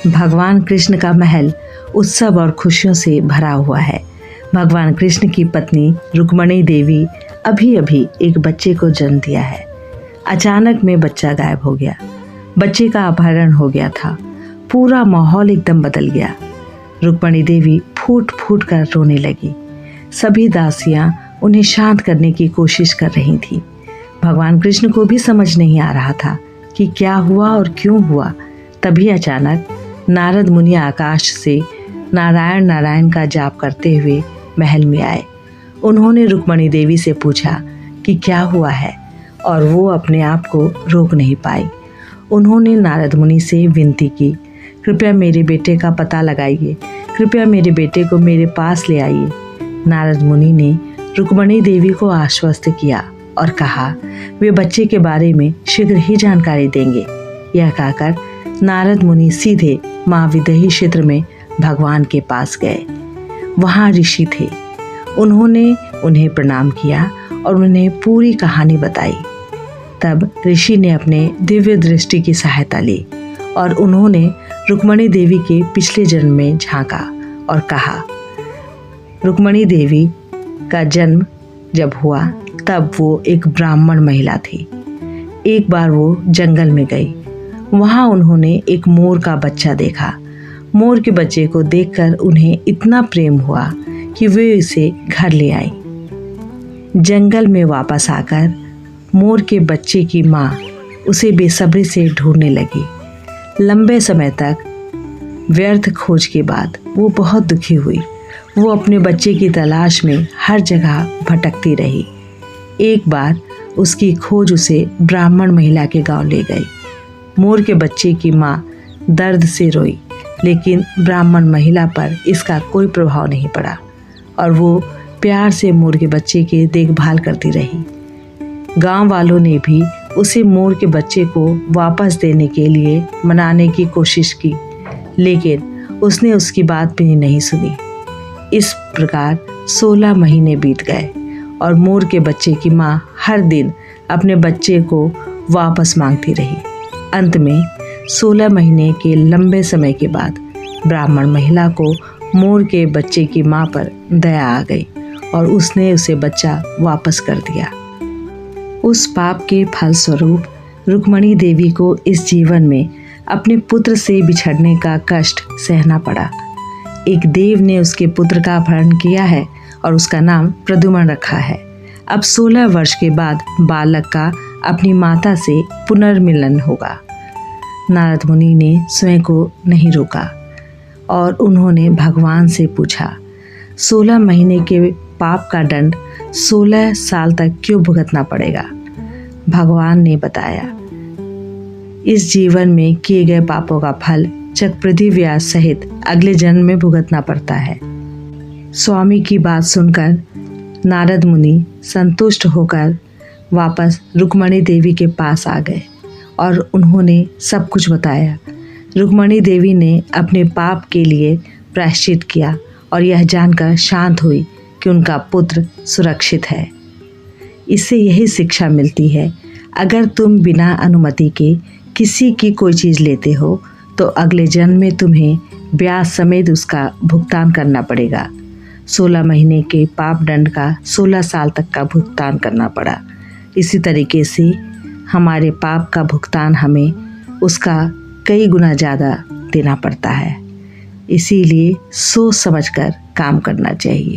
भगवान कृष्ण का महल उत्सव और खुशियों से भरा हुआ है। भगवान कृष्ण की पत्नी रुक्मणी देवी अभी अभी एक बच्चे को जन्म दिया है। अचानक में बच्चा गायब हो गया। बच्चे का अपहरण हो गया था। पूरा माहौल एकदम बदल गया। रुक्मणी देवी फूट फूट कर रोने लगी। सभी दासियां उन्हें शांत करने की कोशिश कर रही थी। भगवान कृष्ण को भी समझ नहीं आ रहा था कि क्या हुआ और क्यों हुआ। तभी अचानक नारद मुनि आकाश से नारायण नारायण का जाप करते हुए महल में आए। उन्होंने रुक्मणी देवी से पूछा कि क्या हुआ है, और वो अपने आप को रोक नहीं पाई। उन्होंने नारद मुनि से विनती की, कृपया मेरे बेटे का पता लगाइए, कृपया मेरे बेटे को मेरे पास ले आइए। नारद मुनि ने रुक्मणी देवी को आश्वस्त किया और कहा वे बच्चे के बारे में शीघ्र ही जानकारी देंगे। यह कहकर नारद मुनि सीधे माँ विदेही क्षेत्र में भगवान के पास गए। वहाँ ऋषि थे। उन्होंने उन्हें प्रणाम किया और उन्हें पूरी कहानी बताई। तब ऋषि ने अपने दिव्य दृष्टि की सहायता ली और उन्होंने रुक्मणी देवी के पिछले जन्म में झांका और कहा, रुक्मणी देवी का जन्म जब हुआ तब वो एक ब्राह्मण महिला थी। एक बार वो जंगल में गई। वहाँ उन्होंने एक मोर का बच्चा देखा। मोर के बच्चे को देखकर उन्हें इतना प्रेम हुआ कि वे इसे घर ले आई। जंगल में वापस आकर मोर के बच्चे की माँ उसे बेसब्री से ढूंढने लगी। लंबे समय तक व्यर्थ खोज के बाद वो बहुत दुखी हुई। वो अपने बच्चे की तलाश में हर जगह भटकती रही। एक बार उसकी खोज उसे ब्राह्मण महिला के गांव ले गई। मोर के बच्चे की माँ दर्द से रोई, लेकिन ब्राह्मण महिला पर इसका कोई प्रभाव नहीं पड़ा और वो प्यार से मोर के बच्चे की देखभाल करती रही। गांव वालों ने भी उसे मोर के बच्चे को वापस देने के लिए मनाने की कोशिश की, लेकिन उसने उसकी बात भी नहीं सुनी। इस प्रकार 16 महीने बीत गए और मोर के बच्चे की माँ हर दिन अपने बच्चे को वापस मांगती रही। अंत में 16 महीने के लंबे समय के बाद ब्राह्मण महिला को मोर के बच्चे की माँ पर दया आ गई और उसने उसे बच्चा वापस कर दिया। उस पाप के फलस्वरूप रुक्मणी देवी को इस जीवन में अपने पुत्र से बिछड़ने का कष्ट सहना पड़ा। एक देव ने उसके पुत्र का अपहरण किया है और उसका नाम प्रद्युम्न रखा है। अब 16 वर्ष के बाद बालक का अपनी माता से पुनर्मिलन होगा। नारद मुनि ने स्वयं को नहीं रोका और उन्होंने भगवान से पूछा, 16 महीने के पाप का दंड 16 साल तक क्यों भुगतना पड़ेगा? भगवान ने बताया, इस जीवन में किए गए पापों का फल चक्रवृद्धि व्यास सहित अगले जन्म में भुगतना पड़ता है। स्वामी की बात सुनकर नारद मुनि संतुष्ट होकर वापस रुक्मणी देवी के पास आ गए और उन्होंने सब कुछ बताया। रुक्मणी देवी ने अपने पाप के लिए प्रायश्चित किया और यह जानकर शांत हुई कि उनका पुत्र सुरक्षित है। इससे यही शिक्षा मिलती है, अगर तुम बिना अनुमति के किसी की कोई चीज़ लेते हो तो अगले जन्म में तुम्हें ब्याज समेत उसका भुगतान करना पड़ेगा। 16 महीने के पाप दंड का 16 साल तक का भुगतान करना पड़ा। इसी तरीके से हमारे पाप का भुगतान हमें उसका कई गुना ज़्यादा देना पड़ता है। इसीलिए सोच समझकर काम करना चाहिए।